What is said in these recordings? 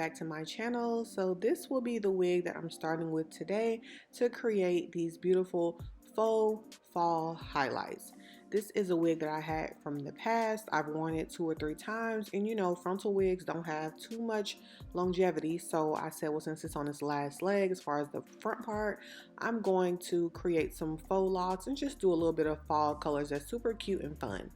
back to my channel. So this will be the wig that I'm starting with today to create these beautiful faux fall highlights. This is a wig that I had from the past. I've worn it 2 or 3 times, and you know, frontal wigs don't have too much longevity, so I said, well, since it's on its last leg as far as the front part, I'm going to create some faux locks and just do a little bit of fall colors that's super cute and fun.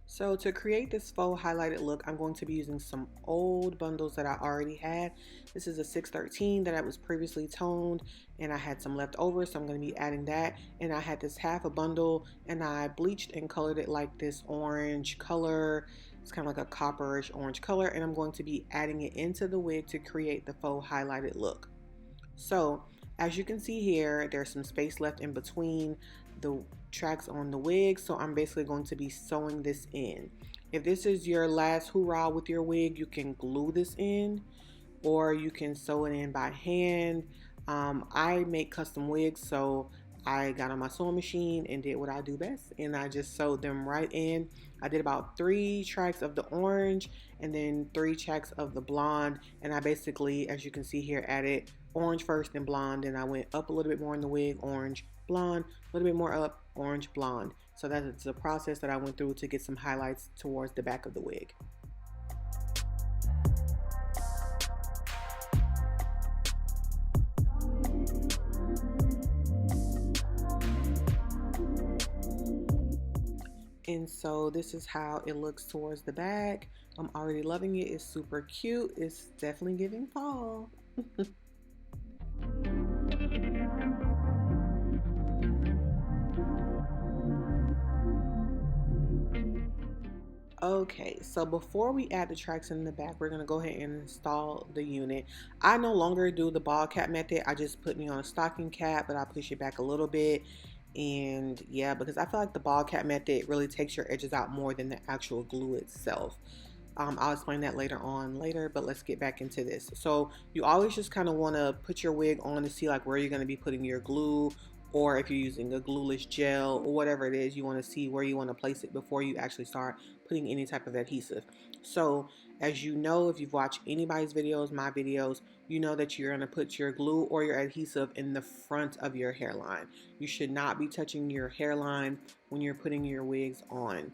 So to create this faux highlighted look, I'm going to be using some old bundles that I already had. This is a 613 that I was previously toned, and I had some left over, so I'm going to be adding that. And I had this half a bundle, and I bleached and colored it like this orange color. It's kind of like a copperish orange color, and I'm going to be adding it into the wig to create the faux highlighted look. So as you can see here, there's some space left in between the tracks on the wig, so I'm basically going to be sewing this in. If this is your last hurrah with your wig, you can glue this in, or you can sew it in by hand. I make custom wigs, so I got on my sewing machine and did what I do best, and I just sewed them right in. I did about 3 tracks of the orange and then 3 tracks of the blonde, and I basically, as you can see here, added orange first and blonde, and I went up a little bit more in the wig, orange, blonde, a little bit more up, orange, blonde. So that's the process that I went through to get some highlights towards the back of the wig. And so this is how it looks towards the back. I'm already loving it. It's super cute. It's definitely giving fall. Okay, so before we add the tracks in the back, we're going to go ahead and install the unit. I no longer do the ball cap method. I just put me on a stocking cap, but I push it back a little bit. And yeah, because I feel like the ball cap method really takes your edges out more than the actual glue itself. I'll explain that later, but let's get back into this. So you always just kind of want to put your wig on to see like where you're going to be putting your glue, or if you're using a glueless gel or whatever it is, you want to see where you want to place it before you actually start putting any type of adhesive. So as you know, if you've watched anybody's videos, my videos, you know that you're going to put your glue or your adhesive in the front of your hairline. You should not be touching your hairline when you're putting your wigs on.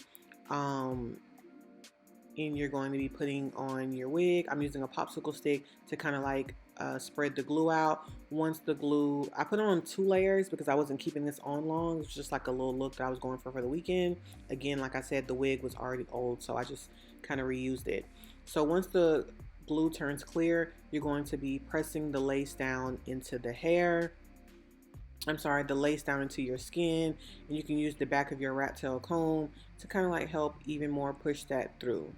And you're going to be putting on your wig. I'm using a popsicle stick to kind of like spread the glue out. Once the glue, I put it on 2 layers because I wasn't keeping this on long. It's just like a little look that I was going for the weekend. Again, like I said, the wig was already old, so I just kind of reused it. So once the glue turns clear, you're going to be pressing the lace down into the hair. The lace down into your skin, and you can use the back of your rat tail comb to kind of like help even more push that through.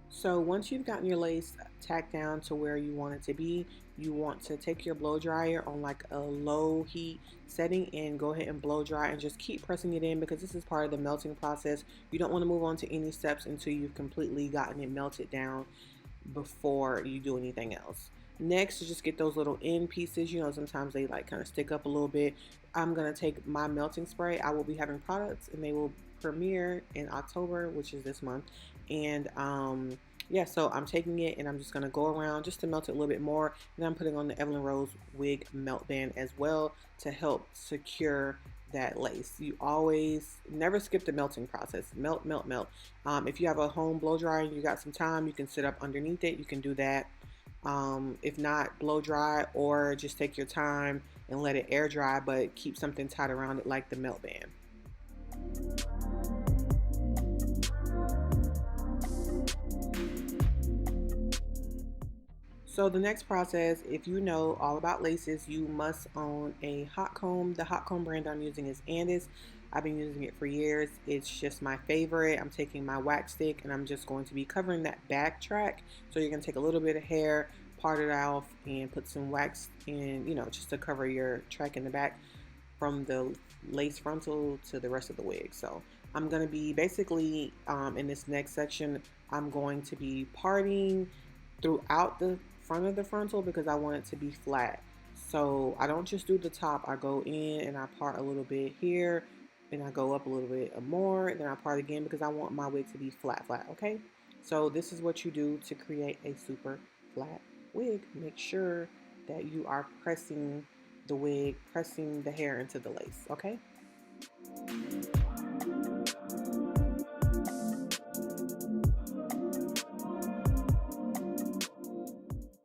So once you've gotten your lace tacked down to where you want it to be, you want to take your blow dryer on like a low heat setting and go ahead and blow dry and just keep pressing it in, because this is part of the melting process. You don't want to move on to any steps until you've completely gotten it melted down before you do anything else. Next, to just get those little end pieces, you know, sometimes they like kind of stick up a little bit. I'm going to take my melting spray. I will be having products and they will premiere in October, which is this month. And yeah, so I'm taking it and I'm just going to go around just to melt it a little bit more. And I'm putting on the Evelyn Rose wig melt band as well to help secure that lace. You always never skip the melting process. Melt, melt, melt. If you have a home blow dryer and you got some time, you can sit up underneath it. You can do that. If not, blow dry, or just take your time and let it air dry, but keep something tight around it like the melt band. So the next process, if you know all about laces, you must own a hot comb. The hot comb brand I'm using is Andis. I've been using it for years. It's just my favorite. I'm taking my wax stick and I'm just going to be covering that back track. So you're going to take a little bit of hair, part it off, and put some wax in, you know, just to cover your track in the back from the lace frontal to the rest of the wig. So I'm going to be basically in this next section, I'm going to be parting throughout the front of the frontal because I want it to be flat. So I don't just do the top. I go in and I part a little bit here, and I go up a little bit more, and then I part again because I want my wig to be flat, okay? So this is what you do to create a super flat wig. Make sure that you are pressing the wig, pressing the hair into the lace, okay?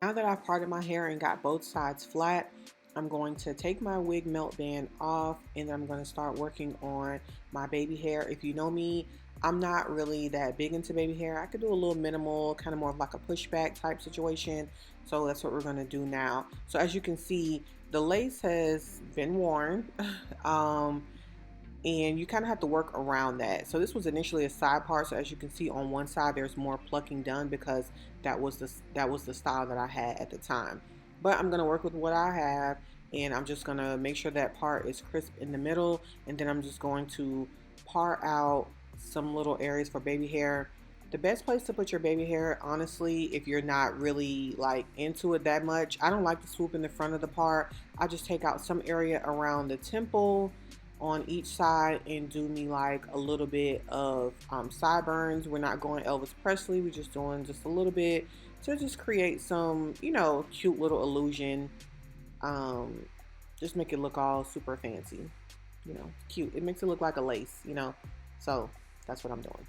Now that I've parted my hair and got both sides flat, I'm going to take my wig melt band off, and then I'm going to start working on my baby hair. If you know me, I'm not really that big into baby hair. I could do a little minimal, kind of more of like a pushback type situation. So that's what we're going to do now. So as you can see, the lace has been worn. And you kind of have to work around that. So this was initially a side part, so as you can see on one side there's more plucking done because that was the style that I had at the time. But I'm going to work with what I have, and I'm just going to make sure that part is crisp in the middle, and then I'm just going to part out some little areas for baby hair. The best place to put your baby hair, honestly, if you're not really like into it that much, I don't like to swoop in the front of the part. I just take out some area around the temple on each side and do me like a little bit of sideburns. We're not going Elvis Presley, we're just doing just a little bit to just create some, you know, cute little illusion. Just make it look all super fancy, you know, cute. It makes it look like a lace, you know. So that's what I'm doing.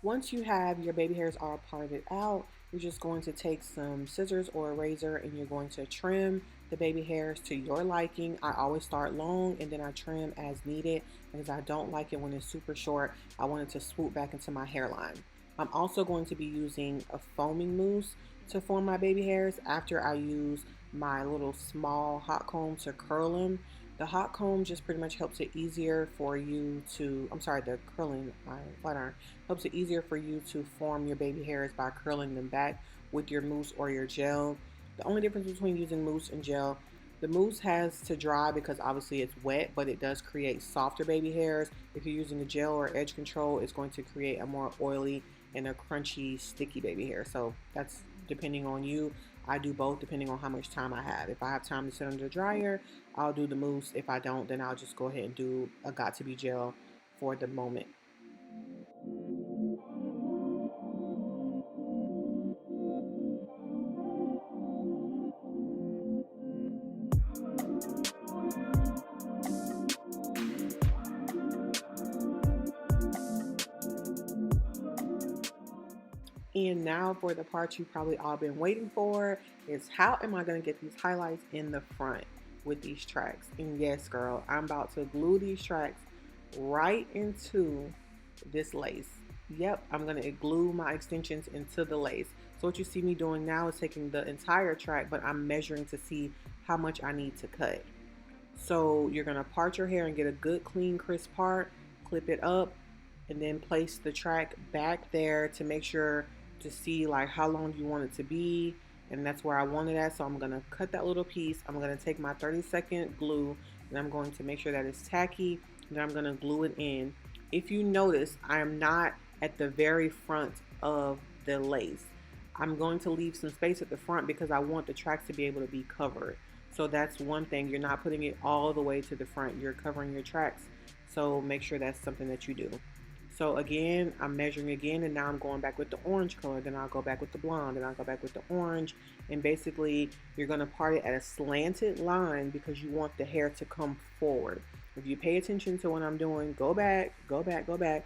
Once you have your baby hairs all parted out, you're just going to take some scissors or a razor, and you're going to trim the baby hairs to your liking. I always start long and then I trim as needed because I don't like it when it's super short. I want it to swoop back into my hairline. I'm also going to be using a foaming mousse to form my baby hairs after I use my little small hot comb to curl them. The hot comb just pretty much helps it easier for you to, the curling iron, flat iron, helps it easier for you to form your baby hairs by curling them back with your mousse or your gel. The only difference between using mousse and gel, the mousse has to dry because obviously it's wet, but it does create softer baby hairs. If you're using a gel or edge control, it's going to create a more oily and a crunchy, sticky baby hair. So that's depending on you. I do both depending on how much time I have. If I have time to sit under the dryer, I'll do the mousse. If I don't, then I'll just go ahead and do a got-to-be gel for the moment. And now for the part you've probably all been waiting for is how am I going to get these highlights in the front with these tracks? And yes, girl, I'm about to glue these tracks right into this lace. Yep, I'm going to glue my extensions into the lace. So what you see me doing now is taking the entire track, but I'm measuring to see how much I need to cut. So you're going to part your hair and get a good, clean, crisp part, clip it up, and then place the track back there to make sure to see like how long you want it to be, and that's where I want it at. So I'm gonna cut that little piece. I'm gonna take my 30-second glue, and I'm going to make sure that it's tacky, and then I'm gonna glue it in. If you notice, I am not at the very front of the lace. I'm going to leave some space at the front because I want the tracks to be able to be covered. So that's one thing. You're not putting it all the way to the front. You're covering your tracks. So make sure that's something that you do. So again, I'm measuring again, and now I'm going back with the orange color. Then I'll go back with the blonde, and I'll go back with the orange. And basically, you're going to part it at a slanted line because you want the hair to come forward. If you pay attention to what I'm doing, go back, go back, go back.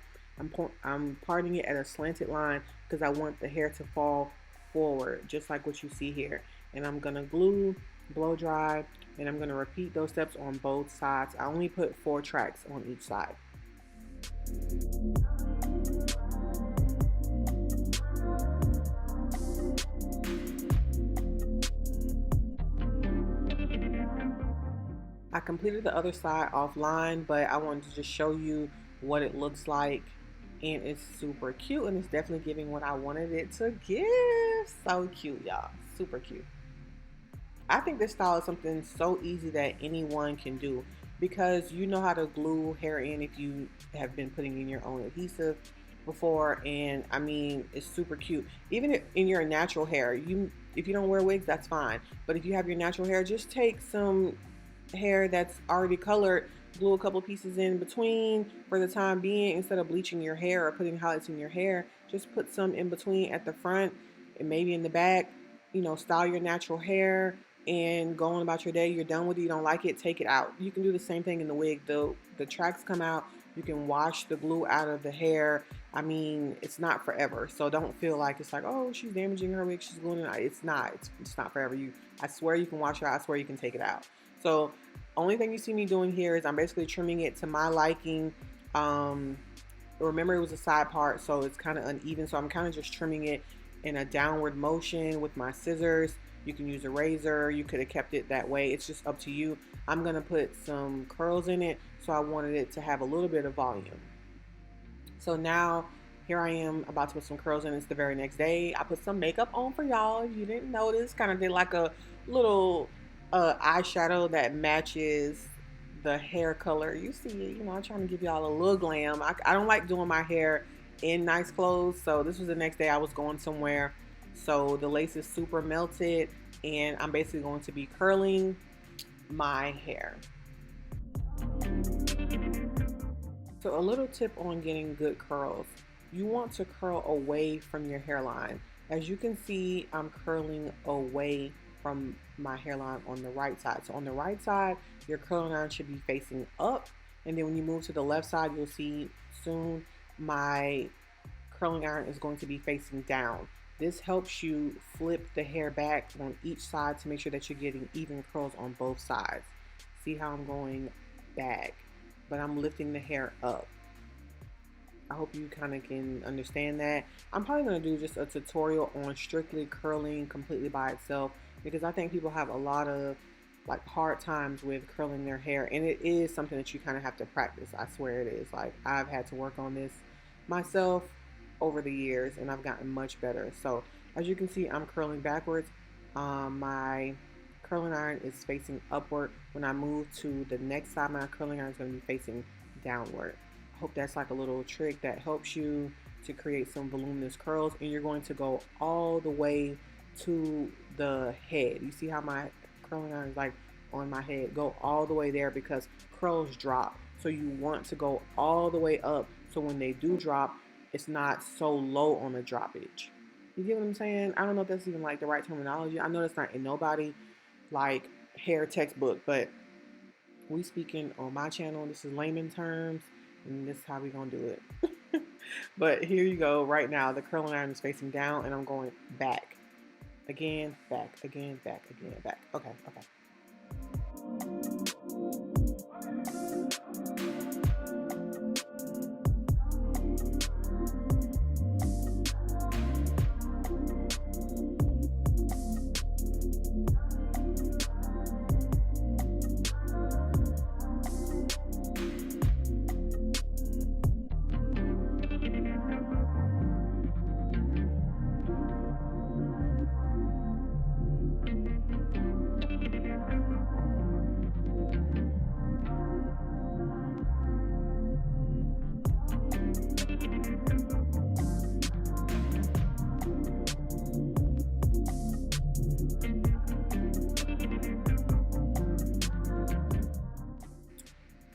I'm parting it at a slanted line because I want the hair to fall forward, just like what you see here. And I'm going to glue, blow dry, and I'm going to repeat those steps on both sides. I only put 4 tracks on each side. I completed the other side offline, but I wanted to just show you what it looks like, and it's super cute, and it's definitely giving what I wanted it to give. So cute, y'all, super cute. I think this style is something so easy that anyone can do because you know how to glue hair in if you have been putting in your own adhesive before, and I mean, it's super cute. Even in your natural hair, if you don't wear wigs, that's fine, but if you have your natural hair, just take some hair that's already colored, glue a couple pieces in between for the time being. Instead of bleaching your hair or putting highlights in your hair, just put some in between at the front and maybe in the back. You know, style your natural hair and go on about your day. You're done with it, you don't like it, take it out. You can do the same thing in the wig. The tracks come out, you can wash the glue out of the hair. I mean, it's not forever, so don't feel like it's like, oh, she's damaging her wig, she's gluing it out. It's not. It's not forever. I swear you can wash it out. I swear you can take it out. So only thing you see me doing here is I'm basically trimming it to my liking. Remember, it was a side part, so it's kind of uneven, so I'm kind of just trimming it in a downward motion with my scissors. You can use a razor. You could have kept it that way. It's just up to you. I'm going to put some curls in it, so I wanted it to have a little bit of volume. So now here I am about to put some curls in. It's the very next day. I put some makeup on for y'all. If you didn't notice, kind of did like a little eyeshadow that matches the hair color. You see it, you know, I'm trying to give y'all a little glam. I don't like doing my hair in nice clothes, so this was the next day I was going somewhere. So the lace is super melted and I'm basically going to be curling my hair. So a little tip on getting good curls. You want to curl away from your hairline. As you can see, I'm curling away from my hairline on the right side. So on the right side, your curling iron should be facing up. And then when you move to the left side, you'll see soon my curling iron is going to be facing down. This helps you flip the hair back on each side to make sure that you're getting even curls on both sides. See how I'm going back, but I'm lifting the hair up. I hope you kind of can understand that. I'm probably going to do just a tutorial on strictly curling completely by itself, because I think people have a lot of like hard times with curling their hair, and it is something that you kind of have to practice. I swear it is. Like, I've had to work on this myself over the years and I've gotten much better. So as you can see, I'm curling backwards. My curling iron is facing upward. When I move to the next side, my curling iron is going to be facing downward. I hope that's like a little trick that helps you to create some voluminous curls, and you're going to go all the way to the head. You see how my curling iron is like on my head? Go all the way there because curls drop. So you want to go all the way up, so when they do drop, it's not so low on the droppage. You get what I'm saying? I don't know if that's even like the right terminology. I know that's not in nobody like hair textbook, but we speaking on my channel. This is layman terms, and this is how we gonna do it. But here you go. Right now, the curling iron is facing down, and I'm going back, again, back, again, back, again, back. Okay, okay.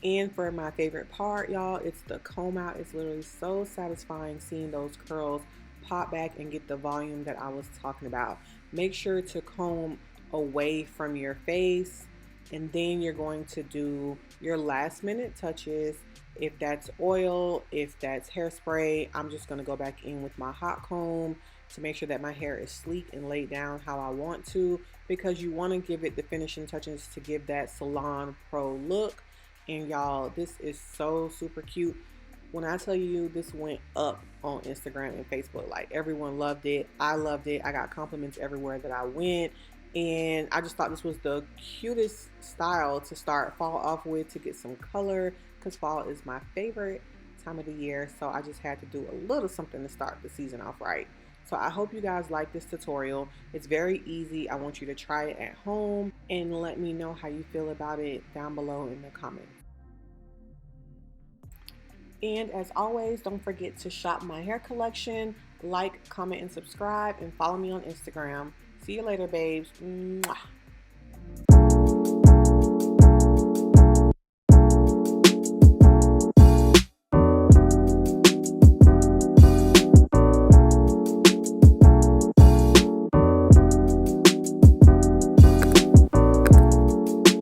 And for my favorite part, y'all, it's the comb out. It's literally so satisfying seeing those curls pop back and get the volume that I was talking about. Make sure to comb away from your face, and then you're going to do your last minute touches. If that's oil, if that's hairspray, I'm just going to go back in with my hot comb to make sure that my hair is sleek and laid down how I want to, because you want to give it the finishing touches to give that salon pro look. And y'all, this is so super cute. When I tell you this went up on Instagram and Facebook, like everyone loved it. I loved it. I got compliments everywhere that I went. And I just thought this was the cutest style to start fall off with, to get some color, because fall is my favorite time of the year. So I just had to do a little something to start the season off right. So I hope you guys like this tutorial. It's very easy. I want you to try it at home and let me know how you feel about it down below in the comments. And as always, don't forget to shop my hair collection, like, comment, and subscribe, and follow me on Instagram. See you later, babes. Mwah.